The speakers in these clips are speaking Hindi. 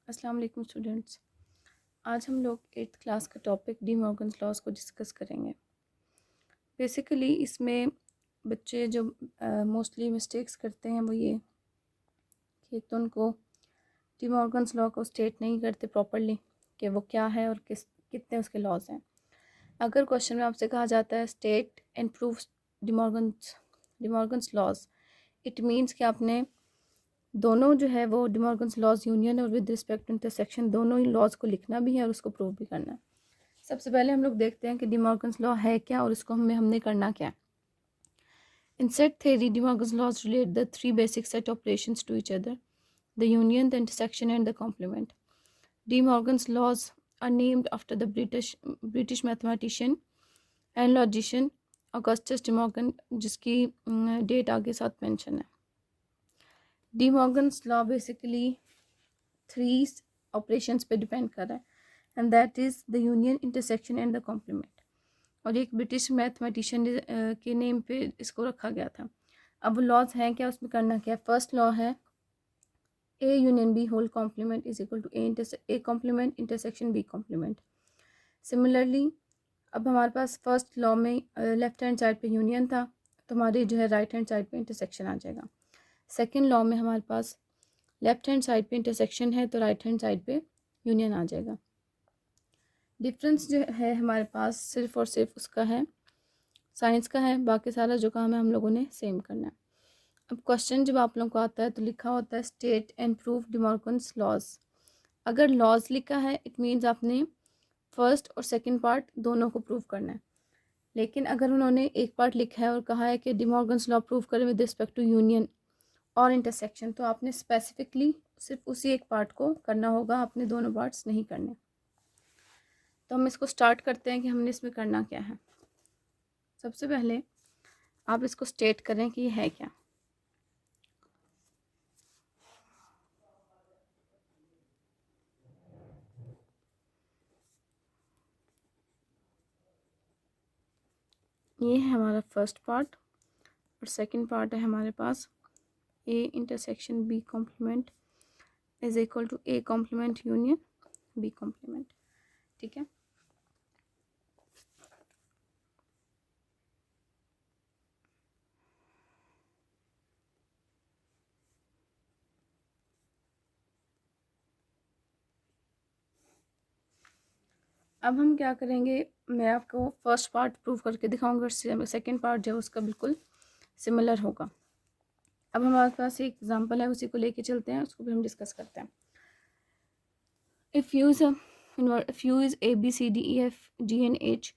अस्सलाम वालेकुम स्टूडेंट्स। आज हम लोग 8th क्लास का टॉपिक डी मॉर्गन्स लॉज को डिस्कस करेंगे। बेसिकली इसमें बच्चे जो मोस्टली मिस्टेक्स करते हैं वो ये कि एक तो उनको डी मॉर्गन्स लॉ को स्टेट नहीं करते प्रॉपरली कि वो क्या है और कितने उसके लॉज हैं। अगर क्वेश्चन में आपसे कहा जाता है state and prove De Morgan's laws, it means कि आपने दोनों जो है वो डी मॉर्गन्स लॉज यूनियन और विद रिस्पेक्ट टू इंटरसेक्शन दोनों ही लॉज को लिखना भी है और उसको प्रूव भी करना है। सबसे पहले हम लोग देखते हैं कि डी मॉर्गन्स लॉ है क्या और इसको हमने करना क्या है। In set theory De Morgan's laws relate the three basic set operations to each other, the union, the intersection and the complement. De Morgan's laws are named after the British mathematician and logician Augustus De Morgan, जिसकी डेट आगे साथ मेंशन है। De Morgan's law basically three operations पे डिपेंड कर रहा है and that is the union, intersection and the complement. और एक ब्रिटिश मैथमेटिशियन के नेम पे इसको रखा गया था। अब लॉज हैं क्या, उसमें करना क्या है। फर्स्ट लॉ है A union B whole complement is equal to A complement intersection B complement. Similarly अब हमारे पास फर्स्ट लॉ में लेफ्ट हैंड साइड पे यूनियन था, तो हमारे जो है राइट हैंड साइड पे इंटरसेक्शन आ जाएगा। सेकेंड लॉ में हमारे पास लेफ्ट हैंड साइड पे इंटरसेक्शन है तो राइट हैंड साइड पे यूनियन आ जाएगा। डिफरेंस जो है हमारे पास सिर्फ और सिर्फ उसका है साइंस का है, बाकी सारा जो काम है हम लोगों ने सेम करना है। अब क्वेश्चन जब आप लोगों को आता है तो लिखा होता है state and prove De Morgan's laws. अगर लॉज लिखा है इट मीन्स आपने फर्स्ट और सेकंड पार्ट दोनों को प्रूव करना है। लेकिन अगर उन्होंने एक पार्ट लिखा है और कहा है कि डी मॉर्गन्स लॉ प्रूव करें विद रिस्पेक्ट टू यूनियन और इंटरसेक्शन, तो आपने स्पेसिफिकली सिर्फ उसी एक पार्ट को करना होगा, आपने दोनों पार्ट्स नहीं करने। तो हम इसको स्टार्ट करते हैं कि हमने इसमें करना क्या है। सबसे पहले आप इसको स्टेट करें कि ये है क्या। ये है हमारा फर्स्ट पार्ट और सेकंड पार्ट है हमारे पास A intersection B complement is equal to A complement union B complement. ठीक है, अब हम क्या करेंगे, मैं आपको फर्स्ट पार्ट प्रूव करके दिखाऊंगा, सेकंड पार्ट जो है उसका बिल्कुल सिमिलर होगा। अब हमारे पास एक एग्जांपल है, उसी को लेके चलते हैं, उसको भी हम डिस्कस करते हैं। If you is a B C D E F G N H,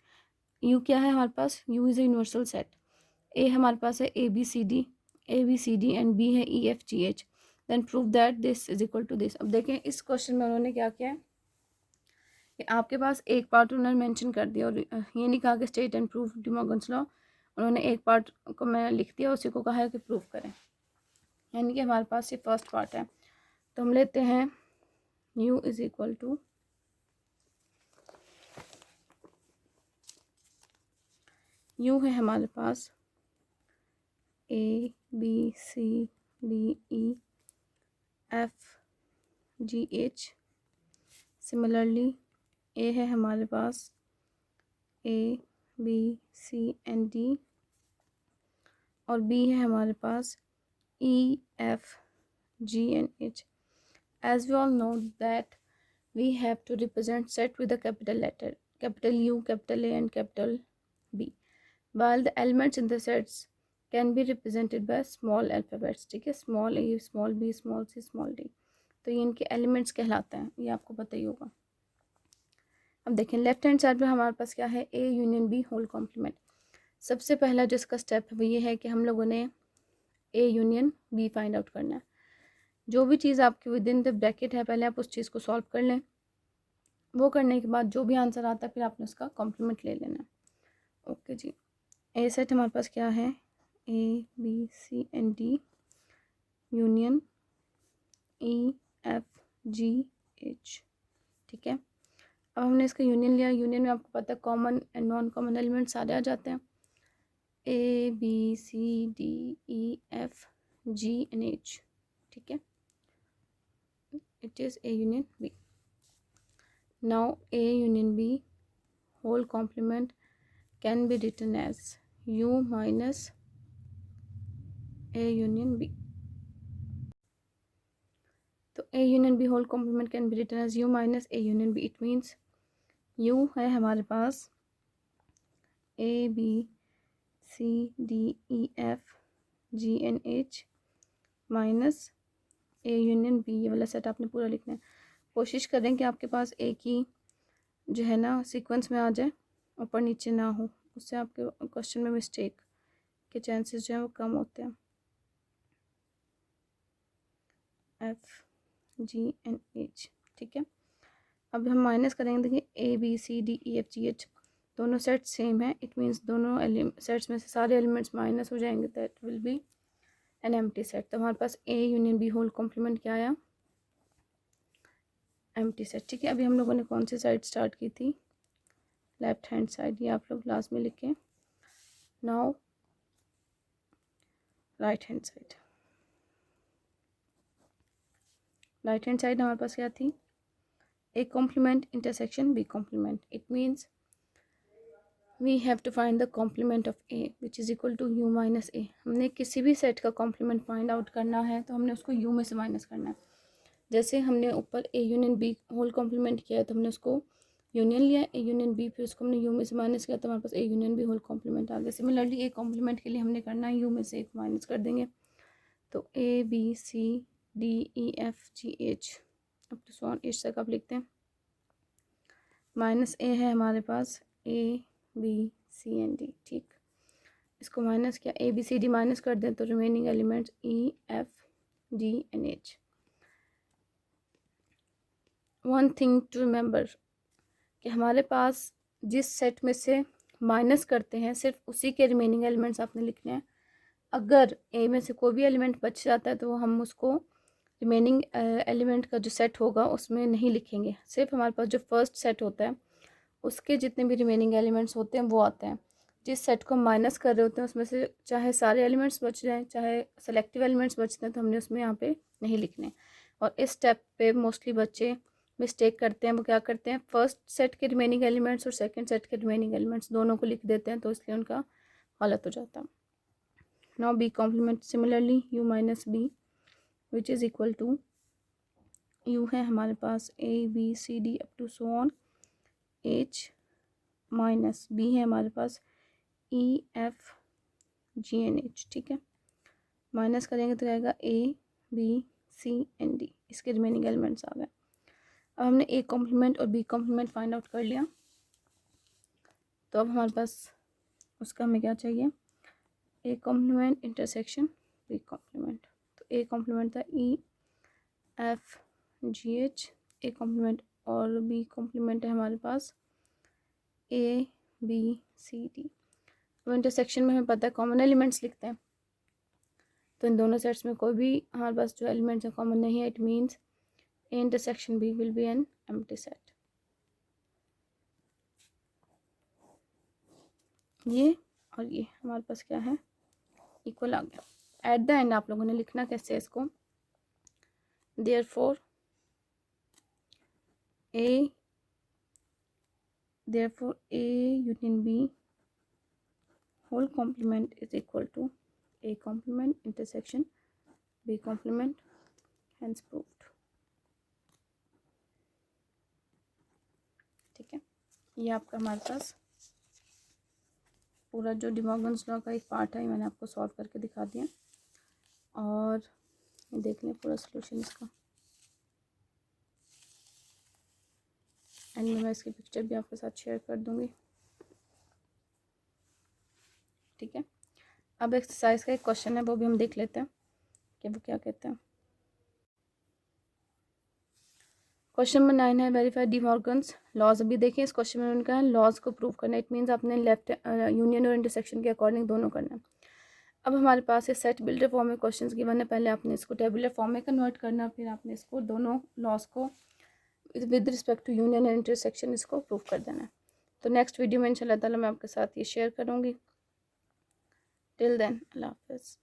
you क्या है हमारे पास, you is a universal set. ए हमारे पास है A B C D and B है ई F G H, then prove that this is equal to this. अब देखें इस क्वेश्चन में उन्होंने क्या किया है कि आपके पास एक पार्ट उन्होंने मेंशन कर दिया और ये नहीं कहा कि state and prove De Morgan's law, उन्होंने एक पार्ट को मैं लिख दिया, उसी को कहा है कि प्रूव करें, यानी कि हमारे पास ये फर्स्ट पार्ट है। तो हम लेते हैं u is equal to u है हमारे पास ए B C D E F G H. Similarly ए है हमारे पास ए बी सी एंड डी और बी है हमारे पास ई F G and H. As we all know that we have to represent set with a capital letter, capital U, capital A and capital B, while the elements in the sets can be represented by small alphabets। ठीक है, small a, small b, small c, small d, तो ये इनके एलिमेंट्स कहलाते हैं, ये आपको पता ही होगा। अब देखें लेफ्ट हैंड साइड पे हमारे पास क्या है, a union b whole complement. सबसे पहला जो इसका स्टेप है वो ये है कि हम लोगों ने a union b find out करना है। जो भी चीज़ आपकी विद इन द ब्रैकेट है पहले आप उस चीज़ को सॉल्व कर लें, वो करने के बाद जो भी आंसर आता है फिर आपने उसका कॉम्प्लीमेंट ले लेना है। ओके जी, ए सेट हमारे पास क्या है, A B C and D union E F G H. ठीक है, अब हमने इसका यूनियन लिया, यूनियन में आपको पता है common and non common element सारे आ जाते हैं, A B C D E F G and H. ठीक है, it is A union B. Now A union B whole complement can be written as U minus A union B. तो A union B whole complement can be written as U minus A union B. It means U है हमारे पास A B C D E F G N H minus A union B, ये वाला सेट आपने पूरा लिखना है। कोशिश करें कि आपके पास A की जो है ना सीक्वेंस में आ जाए, ऊपर नीचे ना हो, उससे आपके क्वेश्चन में मिस्टेक के चांसेस जो है वो कम होते हैं। F G N H, ठीक है। अब हम माइनस करेंगे, देखिए A B C D E F G H दोनों सेट सेम है। इट मीन्स दोनों सेट्स में से सारे एलिमेंट्स माइनस हो जाएंगे, that will be an empty set. तो हमारे पास A union B whole complement क्या आया? एम्प्टी सेट, ठीक है। अभी हम लोगों ने कौन सी साइड स्टार्ट की थी? लेफ्ट हैंड साइड, ये आप लोग क्लास में लिखें। Now right hand side. Right hand side हमारे पास क्या थी? A complement intersection B complement. It means we have to find the complement of A which is equal to U minus A. हमने किसी भी सेट का complement फाइंड आउट करना है तो हमने उसको U में से माइनस करना है। जैसे हमने ऊपर A union B whole complement किया है तो हमने उसको यूनियन लिया A यूनियन B, फिर उसको हमने U में से माइनस किया तो हमारे पास A union B whole complement आ गया। सिमिलरली A कॉम्प्लीमेंट के लिए हमने करना है U में से एक माइनस कर देंगे, तो A B C D E F G H up to so on H तक आप लिखते हैं। माइनस A है हमारे पास A B C and D, ठीक। इसको माइनस किया, A B C D minus कर दें तो remaining elements E F G and H। One thing to remember कि हमारे पास जिस सेट में से माइनस करते हैं सिर्फ उसी के रिमेनिंग एलिमेंट्स आपने लिखने हैं। अगर A में से कोई भी एलिमेंट बच जाता है तो हम उसको रिमेनिंग एलिमेंट का जो सेट होगा उसमें नहीं लिखेंगे। सिर्फ हमारे पास जो फर्स्ट सेट होता है उसके जितने भी रिमेनिंग एलिमेंट्स होते हैं वो आते हैं। जिस सेट को माइनस कर रहे होते हैं उसमें से चाहे सारे एलिमेंट्स बच जाएं चाहे सेलेक्टिव एलिमेंट्स बचते हैं तो हमने उसमें यहाँ पे नहीं लिखने। और इस स्टेप पे मोस्टली बच्चे मिस्टेक करते हैं। वो क्या करते हैं, फर्स्ट सेट के रिमेनिंग एलिमेंट्स और सेकेंड सेट के रिमेनिंग एलिमेंट्स दोनों को लिख देते हैं, तो इसलिए उनका गलत हो जाता है। Now B complement similarly U minus B which is equal to U है हमारे पास A B C D up to so on H minus B है हमारे पास E F G N H, ठीक है। माइनस करेंगे तो आएगा A B C and D, इसके रिमेनिंग एलिमेंट्स आ गए। अब हमने A कॉम्प्लीमेंट और B कॉम्प्लीमेंट फाइंड आउट कर लिया, तो अब हमारे पास उसका हमें क्या चाहिए? A complement intersection B complement. तो A कॉम्प्लीमेंट था E F G H, A complement, और B कॉम्प्लीमेंट है हमारे पास A B C D। अब इंटरसेक्शन में हमें पता है कॉमन एलिमेंट्स लिखते हैं, तो इन दोनों सेट्स में कोई भी हमारे पास जो एलिमेंट्स है कॉमन नहीं है। It means A intersection B will be an empty set। ये और ये हमारे पास क्या है, इक्वल आ गया। एट द एंड आप लोगों ने लिखना कैसे है इसको, therefore A union B whole complement is equal to A complement intersection B complement, hence proved। ठीक है, ये आपका हमारे पास पूरा जो डी मॉर्गन्स लॉ का एक पार्ट है मैंने आपको सॉल्व करके दिखा दिया। और देख लें पूरा सॉल्यूशन इसका, एंड मैं इसकी पिक्चर भी आपके साथ शेयर कर दूंगी। ठीक है, अब एक्सरसाइज का एक क्वेश्चन है वो भी हम देख लेते हैं कि वो क्या कहते हैं। क्वेश्चन नंबर 9 है वेरीफाई डी मॉर्गन्स लॉज। अभी देखिए इस क्वेश्चन में उनका है लॉज को प्रूव करना। इट मीन्स आपने लेफ्ट यूनियन और इंटरसेक्शन के अकॉर्डिंग दोनों करना है। अब हमारे पास ये सेट बिल्डर फॉर्म में क्वेश्चंस गिवन है, पहले आपने इसको टेबुलर फॉर्म में कन्वर्ट करना, फिर आपने इसको दोनों लॉज को with respect to union and intersection इसको प्रूव कर देना है। तो नेक्स्ट वीडियो में इंशाल्लाह ताला मैं आपके साथ ये शेयर करूँगी। टिल देन अल्लाह हाफिज़।